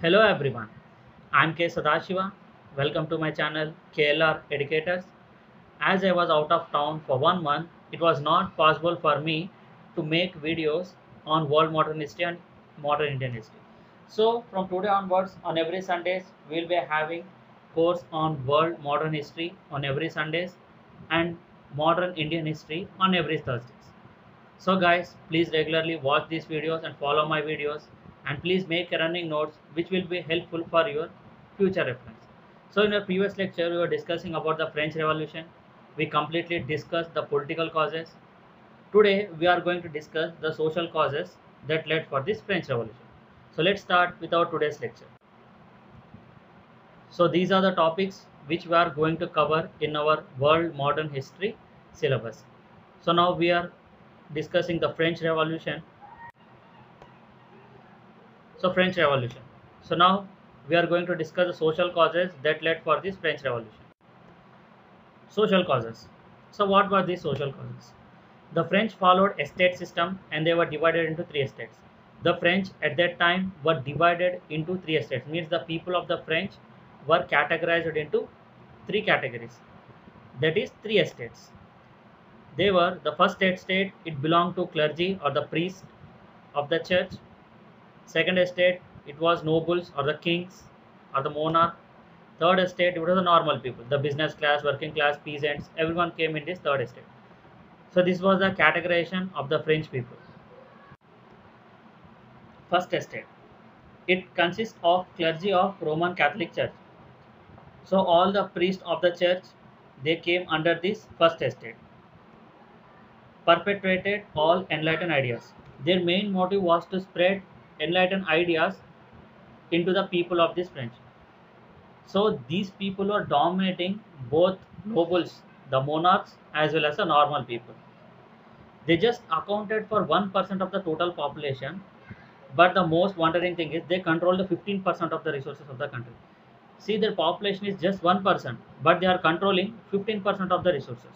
Hello everyone, I'm K. Sadashiva. Welcome to my channel KLR Educators. As I was out of town for 1 month, it was not possible for me to make videos on world modern history and modern Indian history. So from today onwards, on every Sundays, we'll be having course on world modern history on every Sundays and modern Indian history on every Thursdays. So guys, please regularly watch these videos and follow my videos, and please make running notes which will be helpful for your future reference. So in our previous lecture, we were discussing about the French Revolution. We completely discussed the political causes. Today, we are going to discuss the social causes that led for this French Revolution. So let's start with our today's lecture. So these are the topics which we are going to cover in our world modern history syllabus. So now we are discussing the French Revolution. So French Revolution. So now we are going to discuss the social causes that led for this French Revolution. Social causes. So what were these social causes? The French followed a state system and they were divided into three estates. The French at that time were divided into three estates, means the people of the French were categorized into three categories. That is three estates. They were the first estate, it belonged to clergy or the priest of the church. Second estate, it was nobles or the kings or the monarch. Third estate, it was the normal people, the business class, working class, peasants, everyone came in this third estate. So this was the categorization of the French people. First estate, it consists of clergy of Roman Catholic Church. So all the priests of the church, they came under this first estate. Perpetuated all enlightened ideas. Their main motive was to spread enlightened ideas into the people of this French. So these people were dominating both nobles, the monarchs, as well as the normal people. They just accounted for 1% of the total population, but the most wondering thing is they control the 15% of the resources of the country. See, their population is just 1%, but they are controlling 15% of the resources.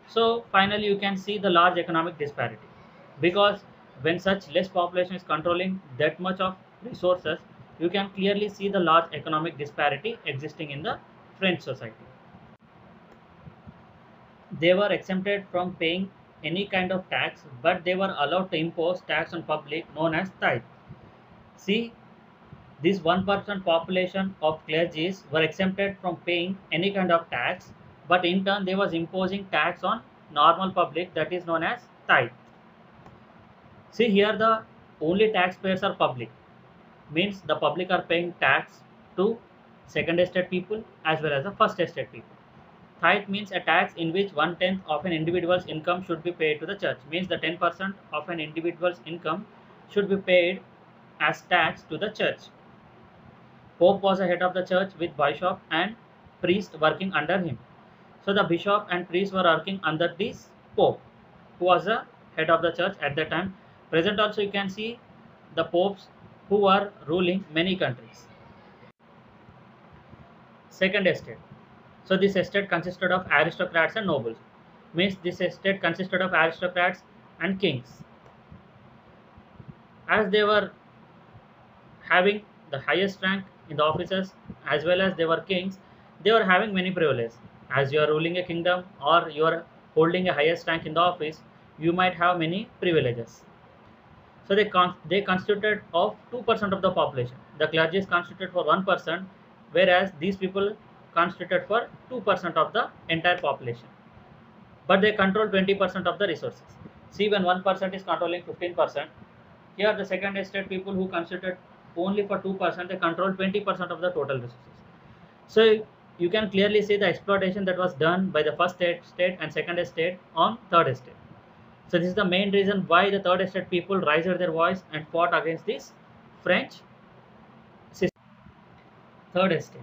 So finally, you can see the large economic disparity, because when such less population is controlling that much of resources, you can clearly see the large economic disparity existing in the French society. They were exempted from paying any kind of tax, but they were allowed to impose tax on public known as tithe. See, this 1% population of clergies were exempted from paying any kind of tax, but in turn they was imposing tax on normal public, that is known as tithe. See here, the only taxpayers are public, means the public are paying tax to second estate people as well as the first estate people. Tithe means a tax in which 1/10 of an individual's income should be paid to the church, means the 10% of an individual's income should be paid as tax to the church. Pope was the head of the church with bishop and priest working under him. So the bishop and priest were working under this Pope, who was the head of the church at that time. Present also you can see the popes who were ruling many countries. Second estate. So this estate consisted of aristocrats and nobles. Means this estate consisted of aristocrats and kings. As they were having the highest rank in the offices as well as they were kings, they were having many privileges. As you are ruling a kingdom or you are holding a highest rank in the office, you might have many privileges. So they constituted of 2% of the population. The clergy is constituted for 1%, whereas these people constituted for 2% of the entire population. But they control 20% of the resources. See, when 1% is controlling 15%, here the second estate people who constituted only for 2%, they control 20% of the total resources. So you can clearly see the exploitation that was done by the first estate and second estate on third estate. So this is the main reason why the third estate people raised their voice and fought against this French system. Third estate.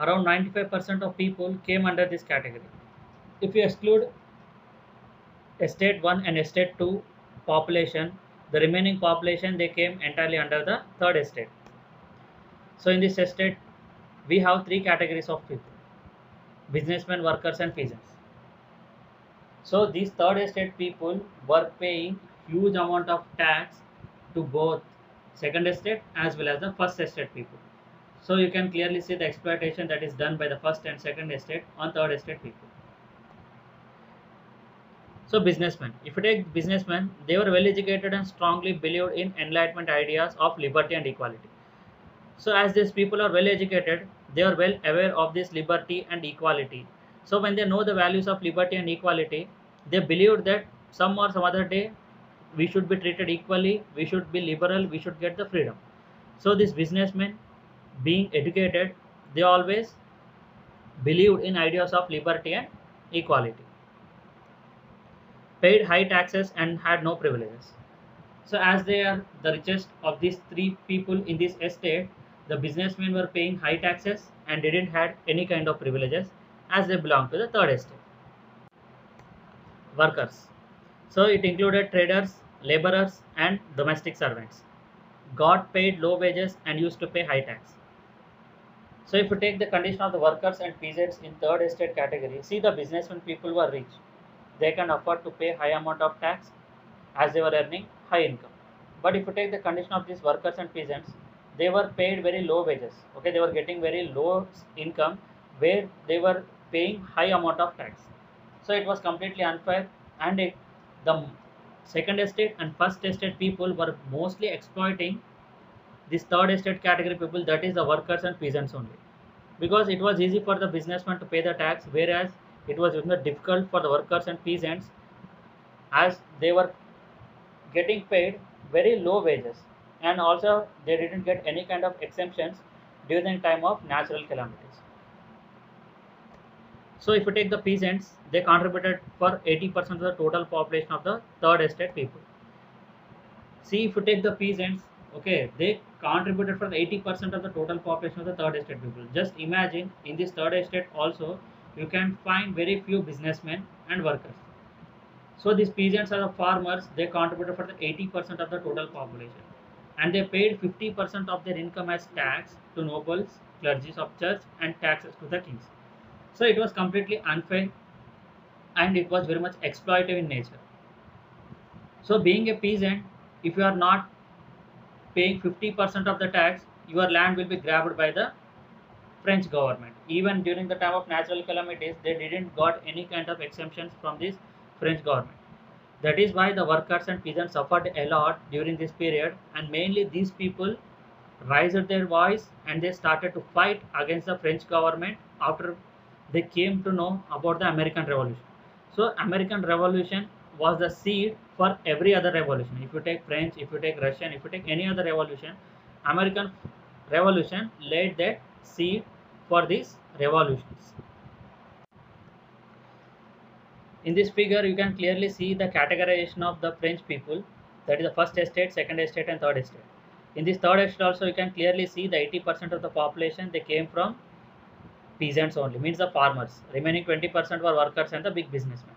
Around 95% of people came under this category. If you exclude estate 1 and estate 2 population, the remaining population they came entirely under the third estate. So in this estate, we have three categories of people: businessmen, workers and peasants. So these third estate people were paying huge amount of tax to both second estate as well as the first estate people. So you can clearly see the exploitation that is done by the first and second estate on third estate people. So businessmen, if you take businessmen, they were well educated and strongly believed in enlightenment ideas of liberty and equality. So as these people are well educated, they are well aware of this liberty and equality. So when they know the values of liberty and equality, they believed that some or some other day we should be treated equally, we should be liberal, we should get the freedom. So these businessmen, being educated, they always believed in ideas of liberty and equality, paid high taxes and had no privileges. So as they are the richest of these three people in this estate, the businessmen were paying high taxes and didn't had any kind of privileges as they belong to the third estate. Workers. So it included traders, laborers and domestic servants. Got paid low wages and used to pay high tax. So if you take the condition of the workers and peasants in third estate category, see the businessmen people were rich. They can afford to pay high amount of tax as they were earning high income. But if you take the condition of these workers and peasants, they were paid very low wages. Okay, they were getting very low income where they were paying high amount of tax. So it was completely unfair, and the second estate and first estate people were mostly exploiting this third estate category people, that is the workers and peasants only, because it was easy for the businessman to pay the tax, whereas it was even difficult for the workers and peasants as they were getting paid very low wages, and also they didn't get any kind of exemptions during the time of natural calamities. So if you take the peasants, they contributed for 80% of the total population of the third estate people. See, if you take the peasants, okay, they contributed for the 80% of the total population of the third estate people. Just imagine in this third estate also you can find very few businessmen and workers. So these peasants are the farmers, they contributed for the 80% of the total population, and they paid 50% of their income as tax to nobles, clergies of church and taxes to the kings. So it was completely unfair and it was very much exploitative in nature. So being a peasant, if you are not paying 50% of the tax, your land will be grabbed by the French government. Even during the time of natural calamities, they didn't got any kind of exemptions from this French government. That is why the workers and peasants suffered a lot during this period, and mainly these people raised their voice and they started to fight against the French government after they came to know about the American Revolution. So American Revolution was the seed for every other revolution. If you take French, if you take Russian, if you take any other revolution, American Revolution laid that seed for these revolutions. In this figure, you can clearly see the categorization of the French people, that is the first estate, second estate and third estate. In this third estate also, you can clearly see the 80% of the population, they came from peasants only, means the farmers. Remaining 20% were workers and the big businessmen.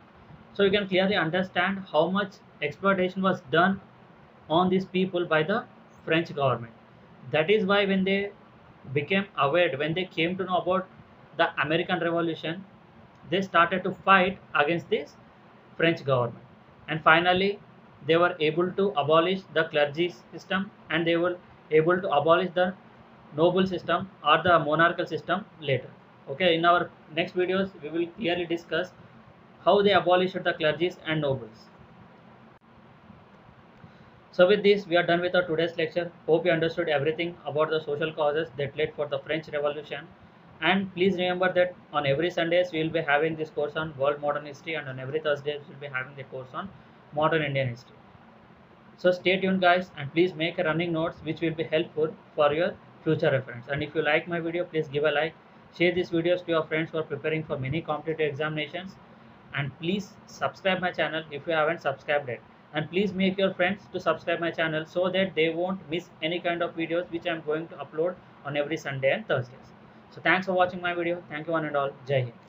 So you can clearly understand how much exploitation was done on these people by the French government. That is why when they became aware, when they came to know about the American Revolution, they started to fight against this French government. And finally, they were able to abolish the clergy system, and they were able to abolish the noble system or the monarchical system later. Okay, in our next videos, we will clearly discuss how they abolished the clergies and nobles. So with this, we are done with our today's lecture. Hope you understood everything about the social causes that led for the French Revolution. And please remember that on every Sundays we will be having this course on world modern history, and on every Thursdays we will be having the course on modern Indian history. So stay tuned guys, and please make a running notes which will be helpful for your future reference. And if you like my video, please give a like, share these videos to your friends who are preparing for many competitive examinations, and please subscribe my channel if you haven't subscribed yet. And please make your friends to subscribe my channel so that they won't miss any kind of videos which I am going to upload on every Sunday and Thursdays. So thanks for watching my video. Thank you one and all. Jai Hind.